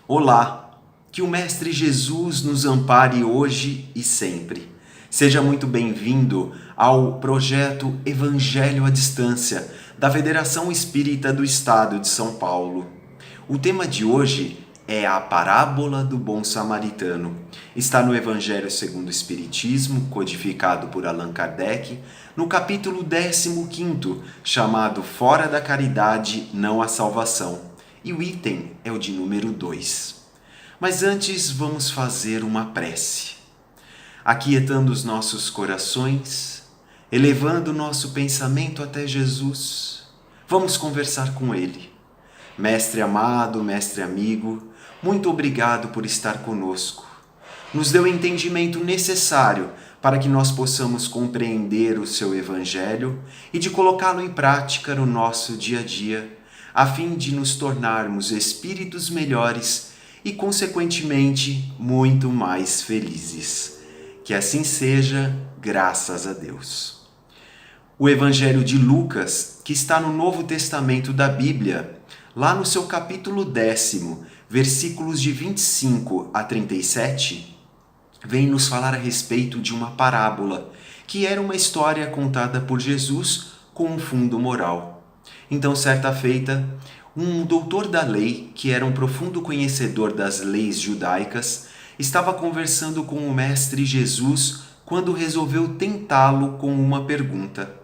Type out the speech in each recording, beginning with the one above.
Olá, que o Mestre Jesus nos ampare hoje e sempre. Seja muito bem-vindo ao projeto Evangelho à Distância da Federação Espírita do Estado de São Paulo. O tema de hoje é a parábola do bom samaritano. Está no Evangelho segundo o Espiritismo, codificado por Allan Kardec, no capítulo 15, chamado Fora da Caridade, não há salvação. E o item é o de número 2. Mas antes vamos fazer uma prece. Aquietando os nossos corações, elevando o nosso pensamento até Jesus, vamos conversar com Ele. Mestre amado, Mestre amigo, muito obrigado por estar conosco. Nos dê o entendimento necessário para que nós possamos compreender o Seu Evangelho e de colocá-lo em prática no nosso dia a dia, a fim de nos tornarmos espíritos melhores e, consequentemente, muito mais felizes. Que assim seja, graças a Deus. O Evangelho de Lucas, que está no Novo Testamento da Bíblia, lá no seu capítulo 10, versículos de 25 a 37, vem nos falar a respeito de uma parábola, que era uma história contada por Jesus com um fundo moral. Então, certa feita, um doutor da lei, que era um profundo conhecedor das leis judaicas, estava conversando com o Mestre Jesus quando resolveu tentá-lo com uma pergunta: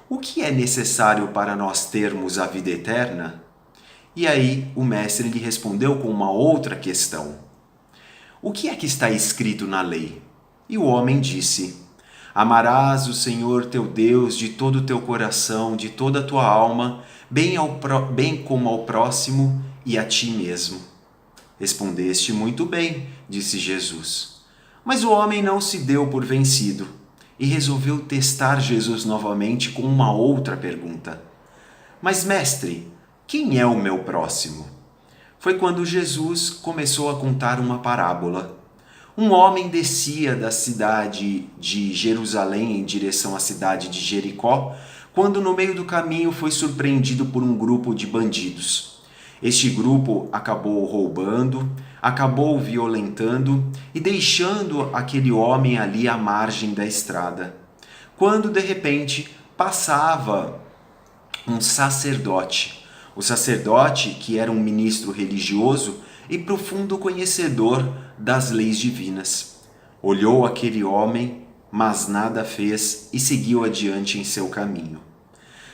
o que é necessário para nós termos a vida eterna? E aí o Mestre lhe respondeu com uma outra questão: o que é que está escrito na lei? E o homem disse: amarás o Senhor teu Deus de todo o teu coração, de toda a tua alma, bem como ao próximo e a ti mesmo. Respondeste muito bem, disse Jesus. Mas o homem não se deu por vencido e resolveu testar Jesus novamente com uma outra pergunta. Mas, mestre, quem é o meu próximo? Foi quando Jesus começou a contar uma parábola. Um homem descia da cidade de Jerusalém em direção à cidade de Jericó, quando no meio do caminho foi surpreendido por um grupo de bandidos. Este grupo acabou roubando, acabou violentando e deixando aquele homem ali à margem da estrada. Quando de repente passava um sacerdote. O sacerdote, que era um ministro religioso e profundo conhecedor das leis divinas, olhou aquele homem, mas nada fez e seguiu adiante em seu caminho.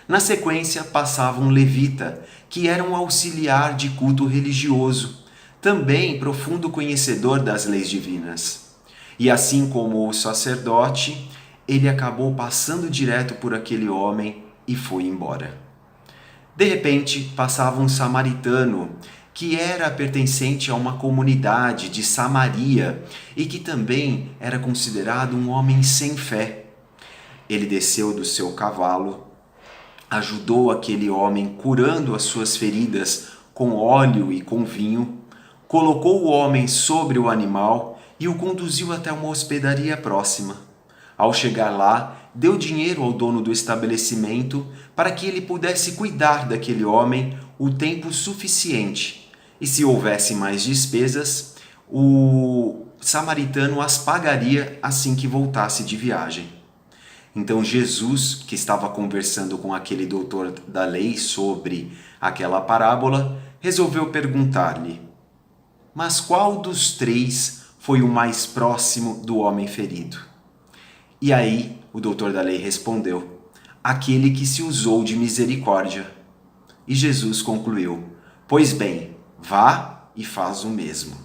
Na sequência passava um levita, que era um auxiliar de culto religioso, também profundo conhecedor das leis divinas. E assim como o sacerdote, ele acabou passando direto por aquele homem e foi embora. De repente, passava um samaritano, que era pertencente a uma comunidade de Samaria e que também era considerado um homem sem fé. Ele desceu do seu cavalo, ajudou aquele homem curando as suas feridas com óleo e com vinho, colocou o homem sobre o animal e o conduziu até uma hospedaria próxima. Ao chegar lá, deu dinheiro ao dono do estabelecimento para que ele pudesse cuidar daquele homem o tempo suficiente. E se houvesse mais despesas, o samaritano as pagaria assim que voltasse de viagem. Então Jesus, que estava conversando com aquele doutor da lei sobre aquela parábola, resolveu perguntar-lhe: mas qual dos três foi o mais próximo do homem ferido? E aí o doutor da lei respondeu: aquele que se usou de misericórdia. E Jesus concluiu: pois bem, vá e faz o mesmo.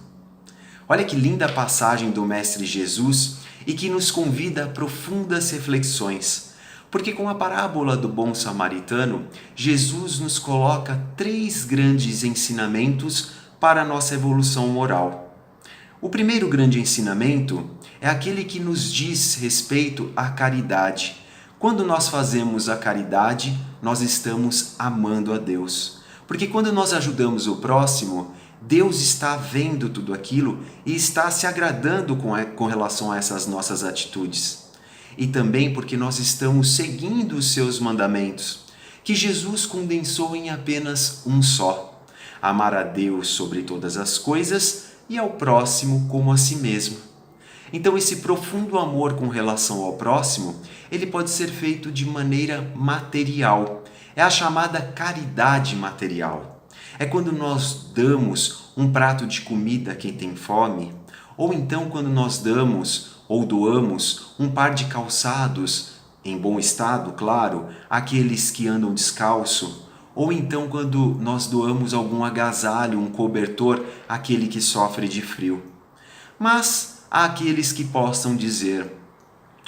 Olha que linda passagem do Mestre Jesus e que nos convida a profundas reflexões, porque com a parábola do bom samaritano, Jesus nos coloca 3 grandes ensinamentos para a nossa evolução moral. O primeiro grande ensinamento é aquele que nos diz respeito à caridade. Quando nós fazemos a caridade, nós estamos amando a Deus. Porque quando nós ajudamos o próximo, Deus está vendo tudo aquilo e está se agradando com relação a essas nossas atitudes. E também porque nós estamos seguindo os seus mandamentos, que Jesus condensou em apenas um só. amar a Deus sobre todas as coisas e ao próximo como a si mesmo. Então esse profundo amor com relação ao próximo, ele pode ser feito de maneira material. É a chamada caridade material. É quando nós damos um prato de comida a quem tem fome, ou então quando nós damos ou doamos um par de calçados, em bom estado, claro, àqueles que andam descalço, ou então quando nós doamos algum agasalho, um cobertor àquele que sofre de frio. Mas há aqueles que possam dizer: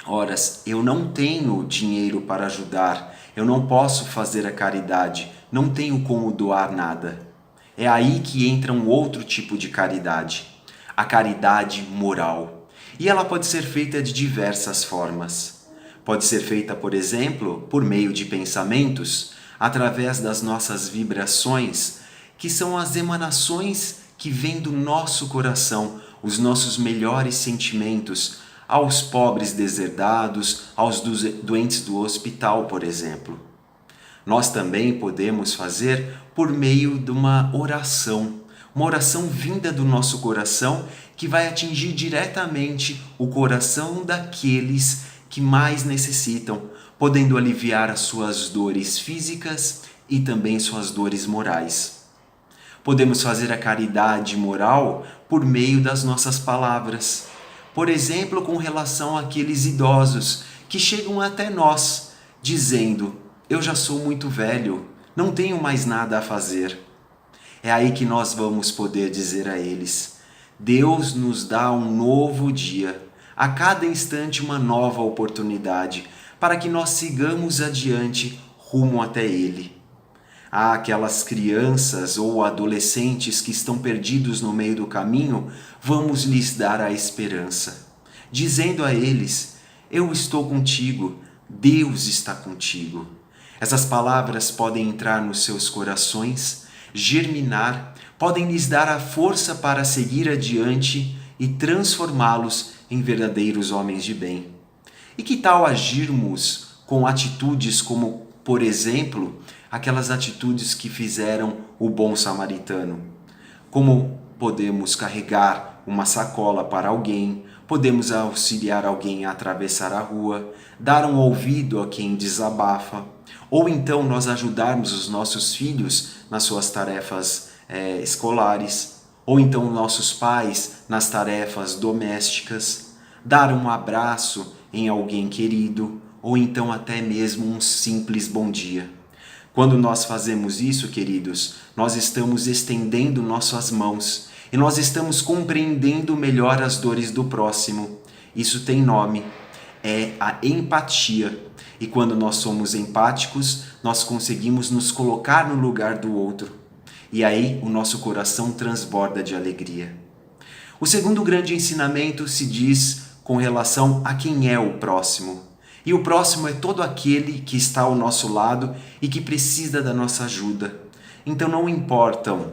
ora, eu não tenho dinheiro para ajudar, eu não posso fazer a caridade, não tenho como doar nada. É aí que entra um outro tipo de caridade, a caridade moral. E ela pode ser feita de diversas formas. Pode ser feita, por exemplo, por meio de pensamentos, através das nossas vibrações, que são as emanações que vêm do nosso coração, os nossos melhores sentimentos, aos pobres deserdados, aos doentes do hospital, por exemplo. Nós também podemos fazer por meio de uma oração vinda do nosso coração que vai atingir diretamente o coração daqueles que mais necessitam, podendo aliviar as suas dores físicas e também suas dores morais. Podemos fazer a caridade moral por meio das nossas palavras. Por exemplo, com relação àqueles idosos que chegam até nós dizendo: eu já sou muito velho, não tenho mais nada a fazer. É aí que nós vamos poder dizer a eles: Deus nos dá um novo dia, a cada instante uma nova oportunidade, para que nós sigamos adiante rumo até Ele. Há aquelas crianças ou adolescentes que estão perdidos no meio do caminho, vamos lhes dar a esperança, dizendo a eles: eu estou contigo, Deus está contigo. Essas palavras podem entrar nos seus corações, germinar, podem lhes dar a força para seguir adiante e transformá-los em verdadeiros homens de bem. E que tal agirmos com atitudes como, por exemplo, aquelas atitudes que fizeram o bom samaritano? Como podemos carregar uma sacola para alguém, podemos auxiliar alguém a atravessar a rua, dar um ouvido a quem desabafa, ou então nós ajudarmos os nossos filhos nas suas tarefas escolares, ou então nossos pais nas tarefas domésticas, dar um abraço em alguém querido, ou então até mesmo um simples bom dia. Quando nós fazemos isso, queridos, nós estamos estendendo nossas mãos e nós estamos compreendendo melhor as dores do próximo. Isso tem nome, é a empatia. E quando nós somos empáticos, nós conseguimos nos colocar no lugar do outro. E aí o nosso coração transborda de alegria. O segundo grande ensinamento se diz com relação a quem é o próximo. E o próximo é todo aquele que está ao nosso lado e que precisa da nossa ajuda. Então não importam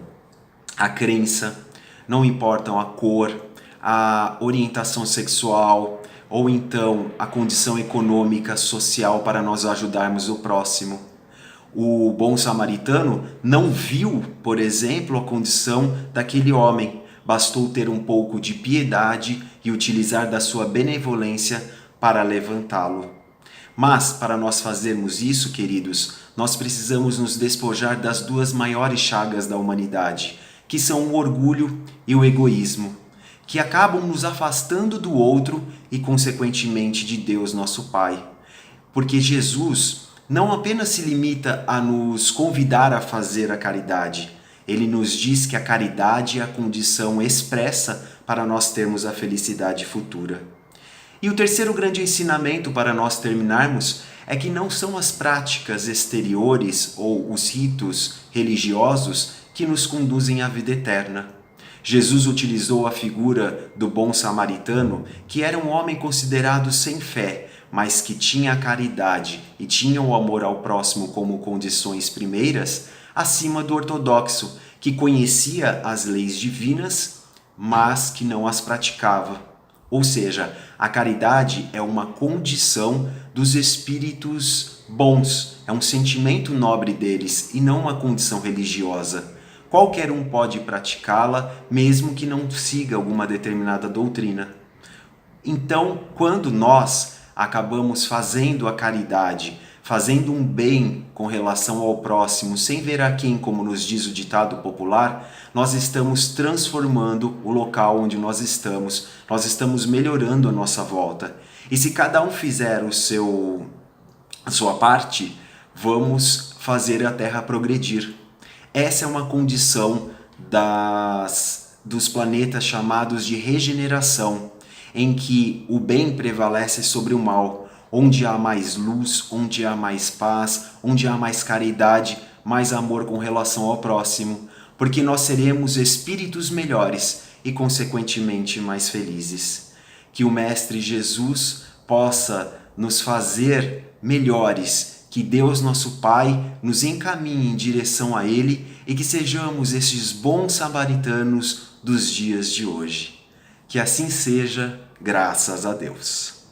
a crença, não importam a cor, a orientação sexual, ou então a condição econômica, social para nós ajudarmos o próximo. O bom samaritano não viu, por exemplo, a condição daquele homem. Bastou ter um pouco de piedade e utilizar da sua benevolência para levantá-lo. Mas, para nós fazermos isso, queridos, nós precisamos nos despojar das duas maiores chagas da humanidade, que são o orgulho e o egoísmo, que acabam nos afastando do outro e, consequentemente, de Deus, nosso Pai. Porque Jesus não apenas se limita a nos convidar a fazer a caridade, ele nos diz que a caridade é a condição expressa para nós termos a felicidade futura. E o terceiro grande ensinamento para nós terminarmos é que não são as práticas exteriores ou os ritos religiosos que nos conduzem à vida eterna. Jesus utilizou a figura do bom samaritano, que era um homem considerado sem fé, mas que tinha a caridade e tinha o amor ao próximo como condições primeiras, acima do ortodoxo, que conhecia as leis divinas, mas que não as praticava. Ou seja, a caridade é uma condição dos espíritos bons, é um sentimento nobre deles e não uma condição religiosa. qualquer um pode praticá-la, mesmo que não siga alguma determinada doutrina. Então, quando nós acabamos fazendo a caridade, fazendo um bem com relação ao próximo, sem ver a quem, como nos diz o ditado popular, nós estamos transformando o local onde nós estamos melhorando a nossa volta. E se cada um fizer a sua parte, vamos fazer a Terra progredir. Essa é uma condição dos planetas chamados de regeneração, em que o bem prevalece sobre o mal, onde há mais luz, onde há mais paz, onde há mais caridade, mais amor com relação ao próximo, porque nós seremos espíritos melhores e, consequentemente, mais felizes. Que o Mestre Jesus possa nos fazer melhores, que Deus nosso Pai nos encaminhe em direção a Ele e que sejamos esses bons samaritanos dos dias de hoje. Que assim seja, graças a Deus.